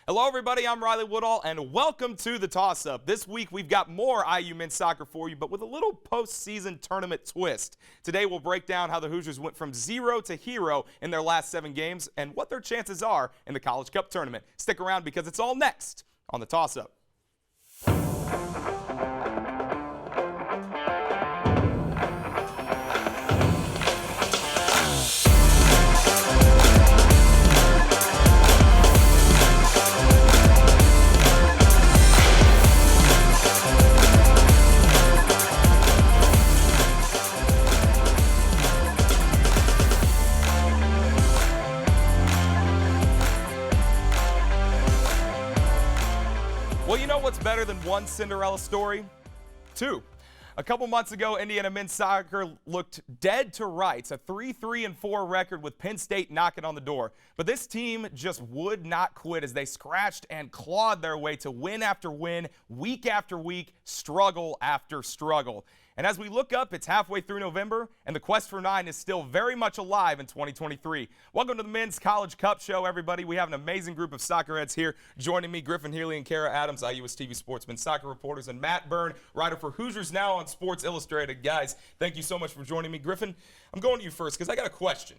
Hello, everybody. I'm Riley Woodall, and welcome to the Toss-Up. This week, we've got more IU men's soccer for you, but with a little postseason tournament twist. Today, we'll break down how the Hoosiers went from 0 to hero in their last 7 games and what their chances are in the College Cup tournament. Stick around because it's all next on the Toss-Up. Well, you know what's better than one Cinderella story? 2. A couple months ago, Indiana men's soccer looked dead to rights, a 3-3-4 record with Penn State knocking on the door. But this team just would not quit as they scratched and clawed their way to win after win, week after week, struggle after struggle. And as we look up, it's halfway through November, and the quest for 9 is still very much alive in 2023. Welcome to the Men's College Cup Show, everybody. We have an amazing group of soccer heads here. Joining me, Griffin Healy and Kara Adams, IUSTV Sports men's soccer reporters, and Matt Byrne, writer for Hoosiers Now on Sports Illustrated. Guys, thank you so much for joining me. Griffin, I'm going to you first because I got a question.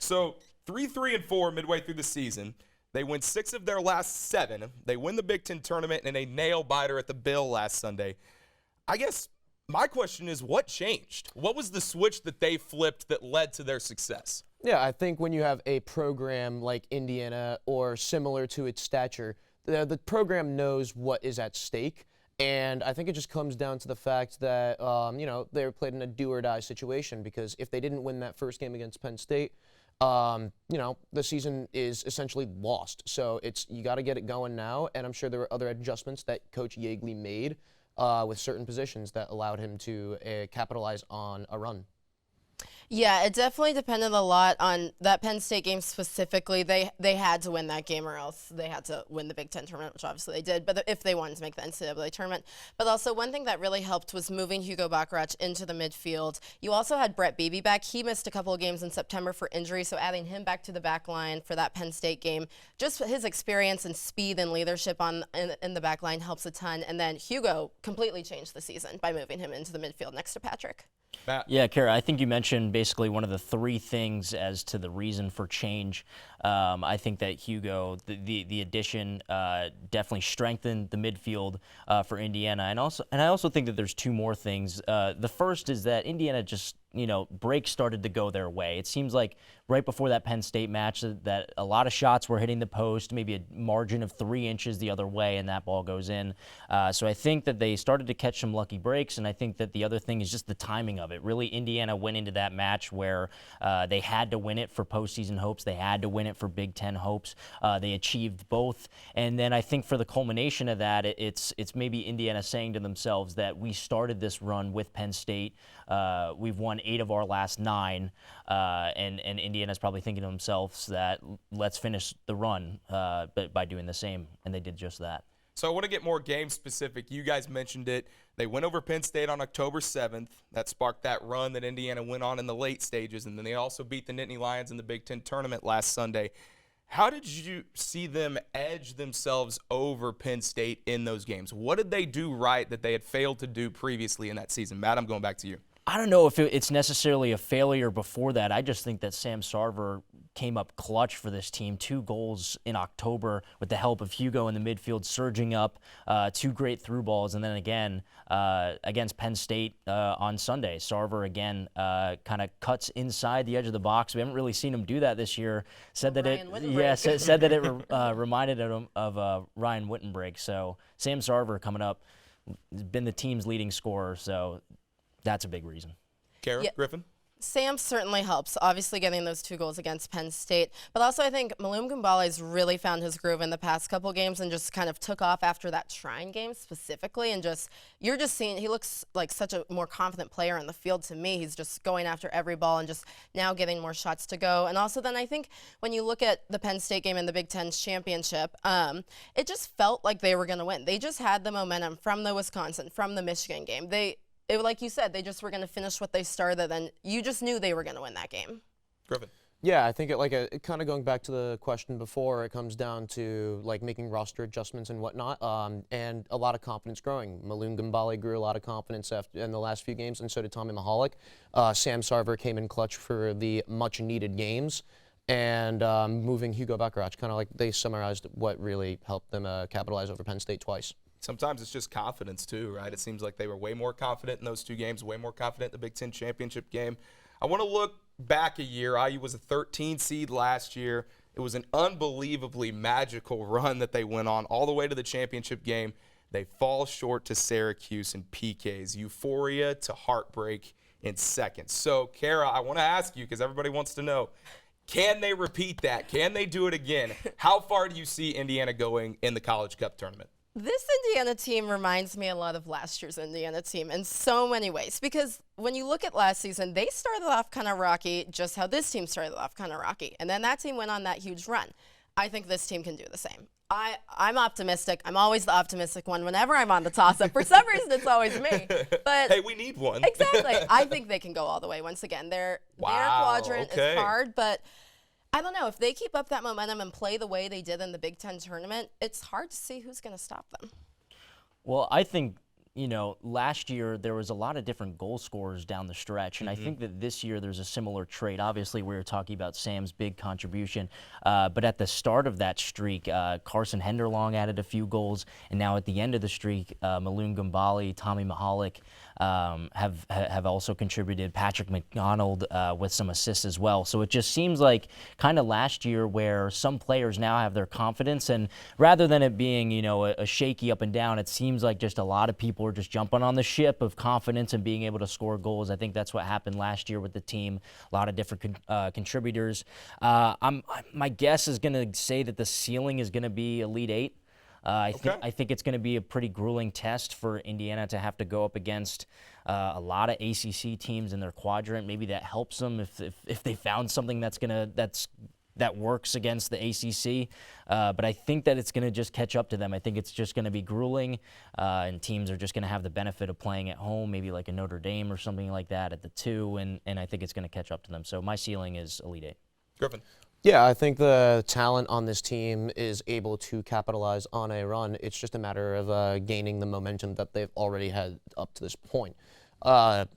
So 3-3-4 midway through the season. They win 6 of their last 7. They win the Big Ten tournament in a nail-biter at the Bill last Sunday. I guess my question is, what changed? What was the switch that they flipped that led to their success? Yeah, I think when you have a program like Indiana or similar to its stature, the program knows what is at stake. And I think it just comes down to the fact that, they were played in a do-or-die situation, because if they didn't win that first game against Penn State, the season is essentially lost. So you got to get it going now, and I'm sure there were other adjustments that Coach Yeagley made with certain positions that allowed him to capitalize on a run. Yeah, it definitely depended a lot on that Penn State game specifically. They had to win that game, or else they had to win the Big Ten tournament, which obviously they did, but if they wanted to make the NCAA tournament. But also one thing that really helped was moving Hugo Bacharach into the midfield. You also had Brett Beebe back. He missed a couple of games in September for injury, so adding him back to the back line for that Penn State game, just his experience and speed and leadership in the back line helps a ton. And then Hugo completely changed the season by moving him into the midfield next to Patrick. Matt. Yeah, Kara, I think you mentioned basically one of the 3 things as to the reason for change. I think that Hugo, the addition, definitely strengthened the midfield for Indiana, and I also think that there's 2 more things. The first is that Indiana just, breaks started to go their way. It seems like right before that Penn State match that a lot of shots were hitting the post, maybe a margin of 3 inches the other way, and that ball goes in. So I think that they started to catch some lucky breaks, and I think that the other thing is just the timing of it. Really, Indiana went into that match where they had to win it for postseason hopes. They had to win it for Big Ten hopes. They achieved both. And then I think for the culmination of that, it's maybe Indiana saying to themselves that we started this run with Penn State. We've won 8 of our last 9, and Indiana's probably thinking to themselves that let's finish the run by doing the same, and they did just that. So I want to get more game specific. You guys mentioned it. They went over Penn State on October 7th. That sparked that run that Indiana went on in the late stages, and then they also beat the Nittany Lions in the Big Ten tournament last Sunday. How did you see them edge themselves over Penn State in those games? What did they do right that they had failed to do previously in that season? Matt, I'm going back to you. I don't know if it's necessarily a failure before that. I just think that Sam Sarver came up clutch for this team. 2 goals in October with the help of Hugo in the midfield, surging up, 2 great through balls, and then again against Penn State on Sunday. Sarver again kind of cuts inside the edge of the box. We haven't really seen him do that this year. Said that it reminded him of Ryan Wittenbrink. So Sam Sarver coming up has been the team's leading scorer. So that's a big reason. Kara, Yeah. Griffin? Sam certainly helps, obviously getting those 2 goals against Penn State. But also I think Malum Gumbale's really found his groove in the past couple games and just kind of took off after that Shrine game specifically. And you're just seeing he looks like such a more confident player in the field to me. He's just going after every ball and just now getting more shots to go. And also then I think when you look at the Penn State game in the Big Ten championship, it just felt like they were going to win. They just had the momentum from the Wisconsin, from the Michigan game. Like you said, they just were going to finish what they started, and you just knew they were going to win that game. Griffin. Yeah, I think it kind of going back to the question before, it comes down to like making roster adjustments and whatnot, and a lot of confidence growing. Maloon Gambale grew a lot of confidence in the last few games, and so did Tommy Mahalik. Sam Sarver came in clutch for the much-needed games, and moving Hugo Bacharach, kind of like they summarized what really helped them capitalize over Penn State twice. Sometimes it's just confidence too, right? It seems like they were way more confident in those two games, way more confident in the Big Ten championship game. I want to look back a year. IU was a 13 seed last year. It was an unbelievably magical run that they went on all the way to the championship game. They fall short to Syracuse in PKs. Euphoria to heartbreak in seconds. So, Kara, I want to ask you, because everybody wants to know, can they repeat that? Can they do it again? How far do you see Indiana going in the College Cup tournament? This Indiana team reminds me a lot of last year's Indiana team in so many ways, because when you look at last season, they started off kind of rocky, just how this team started off kind of rocky. And then that team went on that huge run. I think this team can do the same. I'm optimistic. I'm always the optimistic one whenever I'm on the toss-up. For some reason, it's always me. But hey, we need one. Exactly. I think they can go all the way once again. Their quadrant is hard, but I don't know. If they keep up that momentum and play the way they did in the Big Ten tournament, it's hard to see who's going to stop them. Well, I think, last year there was a lot of different goal scorers down the stretch, and I think that this year there's a similar trait. Obviously, we were talking about Sam's big contribution, but at the start of that streak, Carson Henderlong added a few goals, and now at the end of the streak, Maloon Gambale, Tommy Mahalik have also contributed. Patrick McDonald with some assists as well. So it just seems like kind of last year where some players now have their confidence, and rather than it being a shaky up and down, it seems like just a lot of people are just jumping on the ship of confidence and being able to score goals. I think that's what happened last year with the team. A lot of different contributors. My guess is going to say that the ceiling is going to be Elite Eight. I think it's going to be a pretty grueling test for Indiana to have to go up against a lot of ACC teams in their quadrant. Maybe that helps them if they found something that works against the ACC. But I think that it's going to just catch up to them. I think it's just going to be grueling, and teams are just going to have the benefit of playing at home, maybe like a Notre Dame or something like that at the 2, and I think it's going to catch up to them. So my ceiling is Elite Eight. Griffin. Yeah, I think the talent on this team is able to capitalize on a run. It's just a matter of gaining the momentum that they've already had up to this point.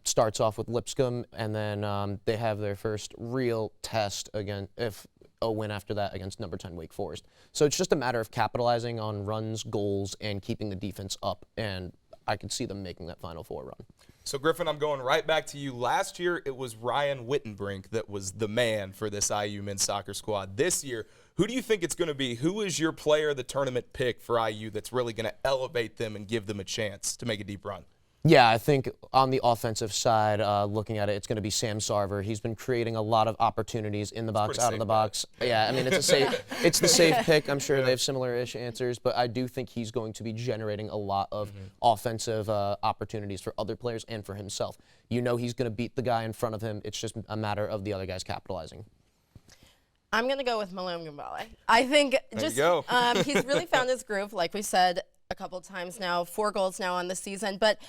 Starts off with Lipscomb, and then they have their first real test again, if a win after that against number 10 Wake Forest. So it's just a matter of capitalizing on runs, goals, and keeping the defense up, and I could see them making that Final Four run. So, Griffin, I'm going right back to you. Last year, it was Ryan Wittenbrink that was the man for this IU men's soccer squad. This year, who do you think it's going to be? Who is your player of the tournament pick for IU that's really going to elevate them and give them a chance to make a deep run? Yeah, I think on the offensive side, looking at it, it's going to be Sam Sarver. He's been creating a lot of opportunities in the box, out of the box. Yeah, I mean, it's the safe pick. I'm sure they have similar-ish answers, but I do think he's going to be generating a lot of offensive opportunities for other players and for himself. He's going to beat the guy in front of him. It's just a matter of the other guys capitalizing. I'm going to go with Maloon Gambale. I think he's really found his groove, like we said a couple times now, 4 goals now on the season, but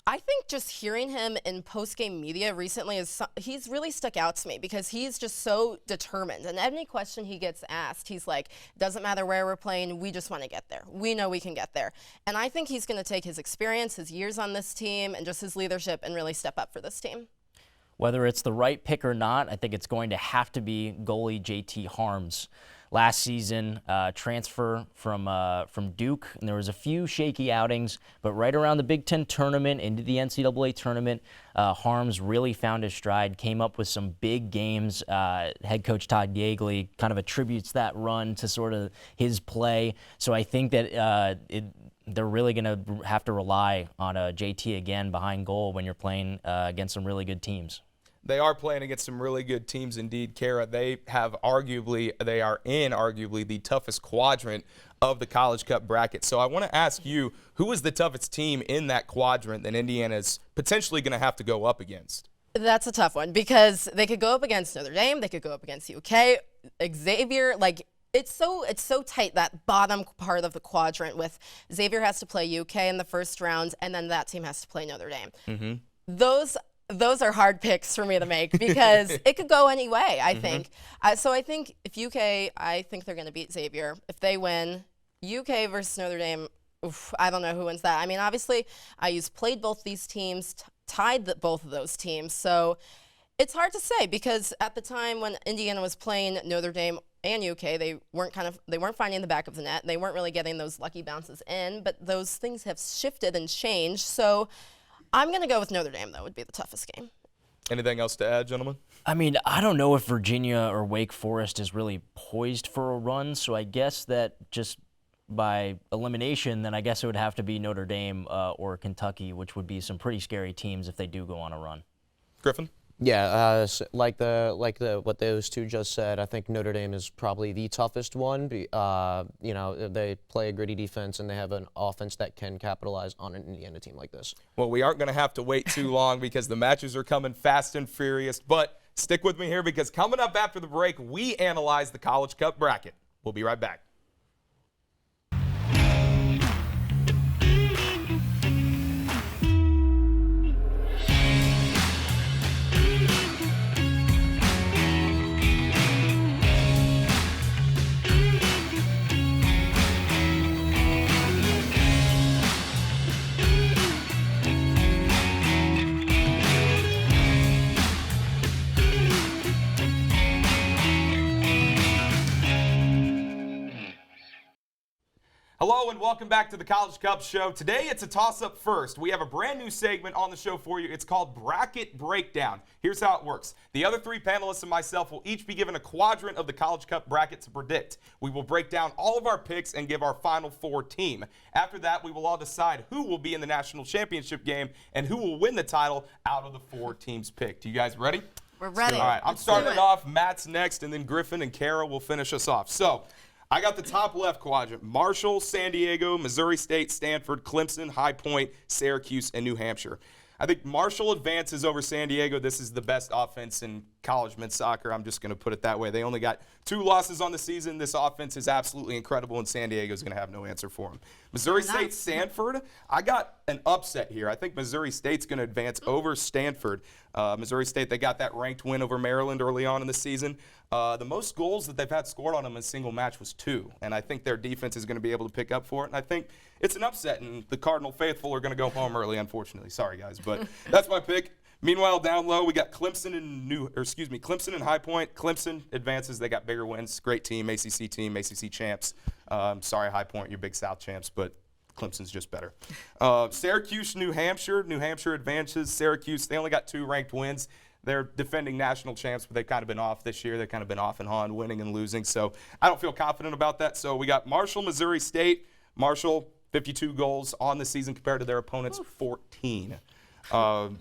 I think just hearing him in post-game media recently he's really stuck out to me because he's just so determined. And any question he gets asked, he's like, doesn't matter where we're playing, we just want to get there. We know we can get there. And I think he's going to take his experience, his years on this team, and just his leadership and really step up for this team. Whether it's the right pick or not, I think it's going to have to be goalie JT Harms. Last season, transfer from Duke, and there was a few shaky outings, but right around the Big Ten tournament, into the NCAA tournament, Harms really found his stride, came up with some big games. Head coach Todd Yeagley kind of attributes that run to sort of his play. So I think that they're really going to have to rely on JT again behind goal when you're playing against some really good teams. They are playing against some really good teams indeed, Kara. They are in arguably the toughest quadrant of the College Cup bracket. So I want to ask you, who is the toughest team in that quadrant that Indiana's potentially going to have to go up against? That's a tough one because they could go up against Notre Dame, they could go up against UK, Xavier, it's so tight, that bottom part of the quadrant with Xavier has to play UK in the first round, and then that team has to play Notre Dame. Those those are hard picks for me to make because it could go any way, I think. So I think if UK, I think they're going to beat Xavier. If they win, UK versus Notre Dame, I don't know who wins that. I mean, obviously, IU's played both these teams, tied both of those teams. So it's hard to say because at the time when Indiana was playing Notre Dame and UK, they weren't finding the back of the net. They weren't really getting those lucky bounces in, but those things have shifted and changed. So I'm going to go with Notre Dame, though, would be the toughest game. Anything else to add, gentlemen? I mean, I don't know if Virginia or Wake Forest is really poised for a run, so I guess that just by elimination, then I guess it would have to be Notre Dame or Kentucky, which would be some pretty scary teams if they do go on a run. Griffin? Yeah, like what those two just said, I think Notre Dame is probably the toughest one. You know, they play a gritty defense and they have an offense that can capitalize on an Indiana team like this. Well, we aren't going to have to wait too long because the matches are coming fast and furious. But stick with me here because coming up after the break, we analyze the College Cup bracket. We'll be right back. Hello and welcome back to the College Cup Show. Today it's a toss-up first. We have a brand new segment on the show for you. It's called Bracket Breakdown. Here's how it works. The other three panelists and myself will each be given a quadrant of the College Cup bracket to predict. We will break down all of our picks and give our Final Four team. After that, we will all decide who will be in the national championship game and who will win the title out of the four teams picked. You guys ready? We're ready. All right, I'm starting it off. Matt's next, and then Griffin and Kara will finish us off. So, I got the top left quadrant: Marshall, San Diego, Missouri State, Stanford, Clemson, High Point, Syracuse, and New Hampshire. I think Marshall advances over San Diego. This is the best offense in college men's soccer. I'm just going to put it that way. They only got 2 losses on the season. This offense is absolutely incredible, and San Diego's going to have no answer for them. Missouri State, Stanford. I got an upset here. I think Missouri State's going to advance over Stanford. Missouri State, they got that ranked win over Maryland early on in the season. The most goals that they've had scored on them in a single match was 2, and I think their defense is going to be able to pick up for it. And I think it's an upset, and the Cardinal faithful are going to go home early, unfortunately. Sorry, guys, but that's my pick. Meanwhile, down low, we got Clemson and High Point. Clemson advances. They got bigger wins. Great team, ACC champs. Sorry, High Point, you're Big South champs, but Clemson's just better. Syracuse, New Hampshire. New Hampshire advances. Syracuse, they only got 2 ranked wins. They're defending national champs, but they've kind of been off this year. They've kind of been off and on, winning and losing. So I don't feel confident about that. So we got Marshall, Missouri State. Marshall, 52 goals on the season compared to their opponents' 14.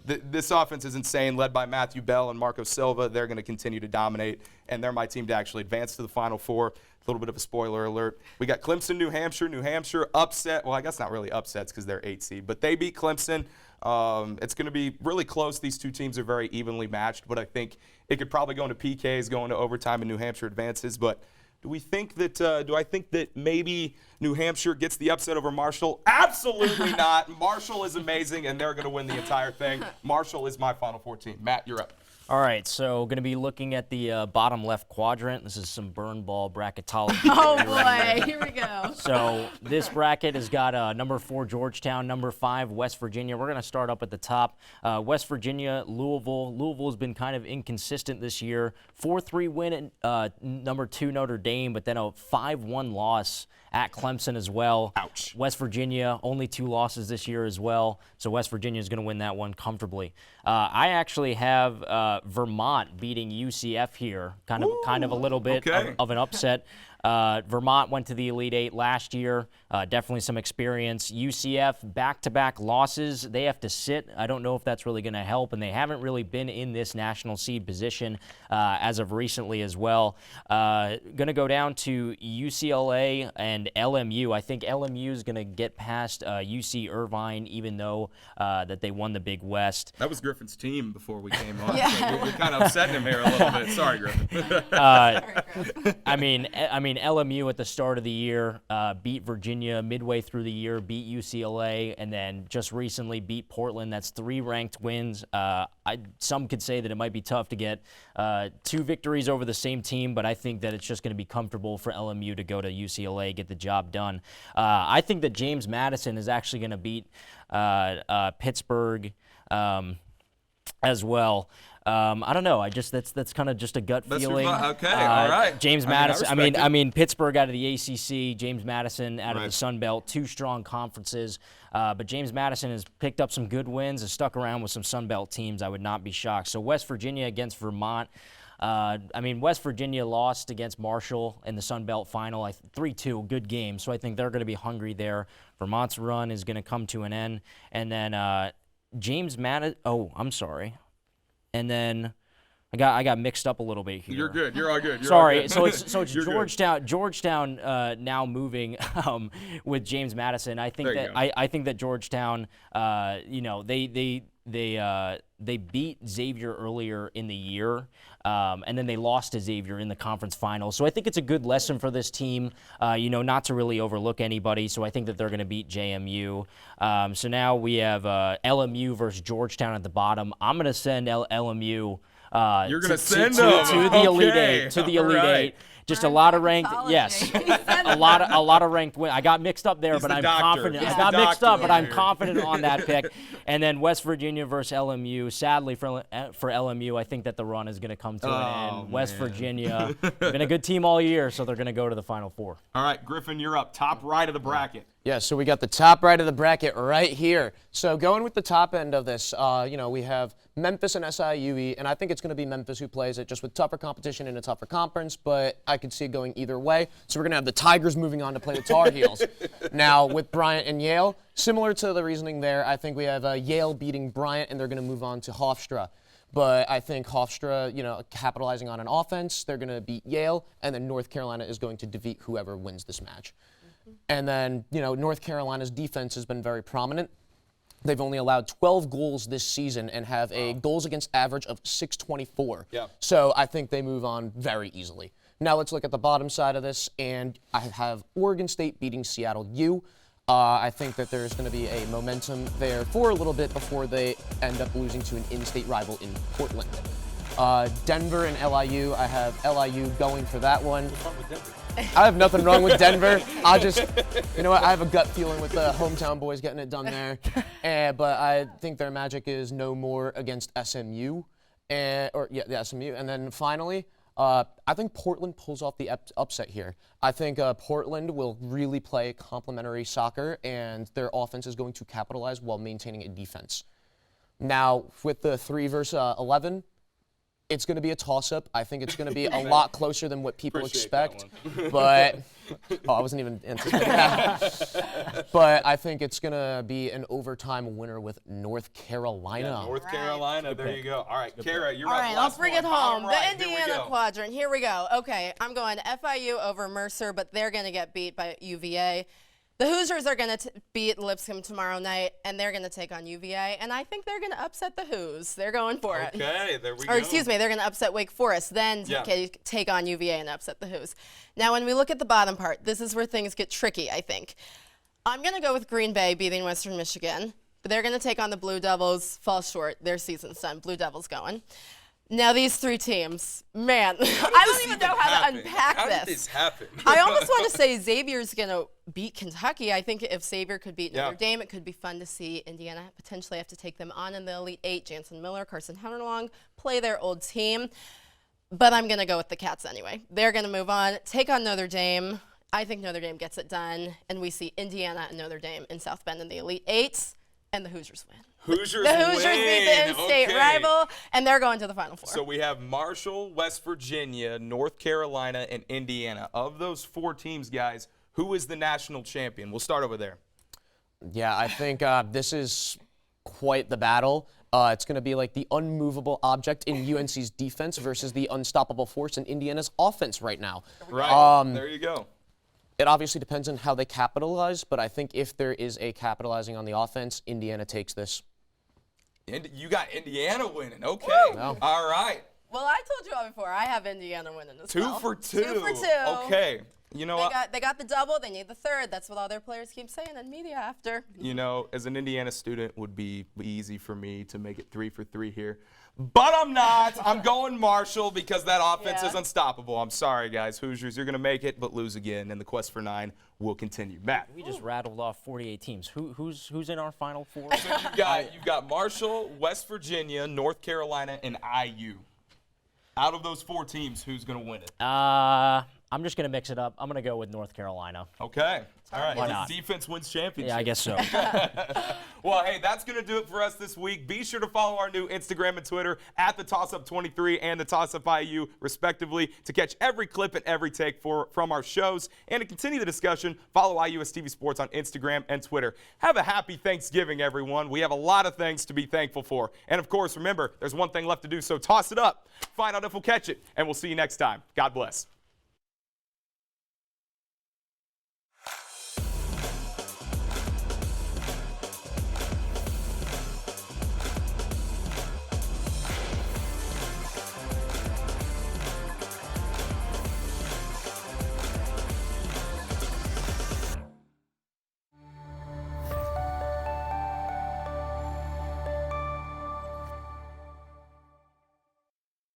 This offense is insane, led by Matthew Bell and Marco Silva. They're going to continue to dominate, and they're my team to actually advance to the Final Four. A little bit of a spoiler alert. We got Clemson, New Hampshire. New Hampshire upset. Well, I guess not really upsets because they're 8 seed, but they beat Clemson. It's going to be really close. These two teams are very evenly matched, but I think it could probably go into PKs, go into overtime, and New Hampshire advances. But do I think that maybe New Hampshire gets the upset over Marshall? Absolutely not. Marshall is amazing, and they're going to win the entire thing. Marshall is my Final Four team. Matt, you're up. All right, so going to be looking at the bottom left quadrant. This is some burn ball bracketology. Oh, boy. Here we go. So this bracket has got number 4 Georgetown, number 5 West Virginia. We're going to start up at the top. West Virginia, Louisville. Louisville has been kind of inconsistent this year. 4-3 win at number 2 Notre Dame, but then a 5-1 loss at Clemson as well. Ouch. West Virginia, only 2 losses this year as well. So West Virginia is going to win that one comfortably. I actually have Vermont beating UCF here, kind of a little bit of an upset. Vermont went to the Elite Eight last year. Definitely some experience. UCF, back-to-back losses. They have to sit. I don't know if that's really going to help, and they haven't really been in this national seed position as of recently as well. Going to go down to UCLA and LMU. I think LMU is going to get past UC Irvine, even though that they won the Big West. That was Griffin's team before we came on. So we're kind of upsetting him here a little bit. Sorry, Griffin. I mean, mean, LMU at the start of the year beat Virginia, midway through the year beat UCLA, and then just recently beat Portland. That's 3 ranked wins. Some could say that it might be tough to get 2 victories over the same team, but I think that it's just going to be comfortable for LMU to go to UCLA, get the job done. I think that James Madison is actually going to beat Pittsburgh as well. I don't know. That's kind of just a gut feeling. Okay, all right. James Madison. I I mean, Pittsburgh out of the ACC, James Madison out of Right. the Sun Belt. 2 strong conferences. But James Madison has picked up some good wins, has stuck around with some Sun Belt teams. I would not be shocked. So West Virginia against Vermont. West Virginia lost against Marshall in the Sun Belt final, 3-2, good game. So I think they're going to be hungry there. Vermont's run is going to come to an end, and then James Madison. Oh, I'm sorry. And then I got mixed up a little bit here. You're good. You're all good. You're Sorry. all good. So it's You're good. Georgetown now moving with James Madison. I think I think that Georgetown, they beat Xavier earlier in the year, and then they lost to Xavier in the conference final. So I think it's a good lesson for this team, not to really overlook anybody. So I think that they're going to beat JMU. So now we have LMU versus Georgetown at the bottom. I'm going to send LMU. You're going to send to them the Elite Okay. Eight. To the Elite All right. Eight. Just a lot of ranked, yes, a lot of ranked wins. I got mixed up there, He's but the I'm doctor. confident. He's I the got mixed doctor up, but over I'm here. confident on that pick. And then West Virginia versus LMU. Sadly for LMU, I think that the run is going to come to an end. West Virginia been a good team all year, so they're going to go to the Final Four. All right, Griffin, you're up. Top right of the bracket. Yeah, so we got the top right of the bracket right here. So going with the top end of this, we have Memphis and SIUE, and I think it's going to be Memphis who plays it, just with tougher competition in a tougher conference, but I could see it going either way. So we're going to have the Tigers moving on to play the Tar Heels. Now, with Bryant and Yale, similar to the reasoning there, I think we have Yale beating Bryant, and they're going to move on to Hofstra. But I think Hofstra, capitalizing on an offense, they're going to beat Yale, and then North Carolina is going to defeat whoever wins this match. And then, North Carolina's defense has been very prominent. They've only allowed 12 goals this season and have a goals against average of 624. Yeah. So I think they move on very easily. Now let's look at the bottom side of this, and I have Oregon State beating Seattle U. I think that there's going to be a momentum there for a little bit before they end up losing to an in-state rival in Portland. Denver and LIU, I have LIU going for that one. I have nothing wrong with Denver. I have a gut feeling with the hometown boys getting it done there. But I think their magic is no more against SMU. The SMU. And then finally, I think Portland pulls off the upset here. I think Portland will really play complementary soccer, and their offense is going to capitalize while maintaining a defense. Now, with the 3 versus 11, it's going to be a toss-up. I think it's going to be a lot closer than what people expect. But I wasn't even anticipating that. But I think it's going to be an overtime winner with North Carolina. Yeah, North Carolina, there you go. All right, Kara, you're All up. right, Last let's bring one. it home. Bottom right. The Here we Indiana go. quadrant. Here we go. Okay, I'm going FIU over Mercer, but they're going to get beat by UVA. The Hoosiers are going to beat Lipscomb tomorrow night, and they're going to take on UVA, and I think they're going to upset the Hoos. They're going for it. Okay, there we go. Or excuse me, they're going to upset Wake Forest, then take on UVA and upset the Hoos. Now, when we look at the bottom part, this is where things get tricky, I think. I'm going to go with Green Bay beating Western Michigan, but they're going to take on the Blue Devils. Fall short. Their season's done. Blue Devils going. Now, these 3 teams, man, I don't even know how to unpack How this. did this happen? I almost want to say Xavier's going to beat Kentucky. I think if Xavier could beat Notre Dame, it could be fun to see Indiana potentially have to take them on in the Elite Eight. Jansen Miller, Carson Hunterlong play their old team. But I'm going to go with the Cats anyway. They're going to move on, take on Notre Dame. I think Notre Dame gets it done, and we see Indiana and Notre Dame in South Bend in the Elite Eight, and the Hoosiers win. The Hoosiers beat the in-state rival, and they're going to the Final Four. So we have Marshall, West Virginia, North Carolina, and Indiana. Of those 4 teams, guys, who is the national champion? We'll start over there. Yeah, I think this is quite the battle. It's going to be like the unmovable object in UNC's defense versus the unstoppable force in Indiana's offense right now. Right, there you go. It obviously depends on how they capitalize, but I think if there is a capitalizing on the offense, Indiana takes this. You got Indiana winning. Okay. Wow. All right. Well, I told you all before, I have Indiana winning as 2 well. for 2. 2 for 2. Okay. You know, They got the double. They need the third. That's what all their players keep saying in media after. you know, as an Indiana student, would be easy for me to make it 3 for 3 here. But I'm not. I'm going Marshall because that offense is unstoppable. I'm sorry, guys. Hoosiers, you're going to make it, but lose again, and the quest for 9 will continue. Matt. We just rattled off 48 teams. Who's in our Final Four? So you've got Marshall, West Virginia, North Carolina, and IU. Out of those 4 teams, who's going to win it? I'm just going to mix it up. I'm going to go with North Carolina. Okay. All right. Why not? Defense wins championship. Yeah, I guess so. Well, hey, that's going to do it for us this week. Be sure to follow our new Instagram and Twitter at the TossUp23 and the TossUp IU, respectively, to catch every clip and every take from our shows. And to continue the discussion, follow IUSTV Sports on Instagram and Twitter. Have a happy Thanksgiving, everyone. We have a lot of things to be thankful for. And, of course, remember, there's one thing left to do, so toss it up. Find out if we'll catch it. And we'll see you next time. God bless.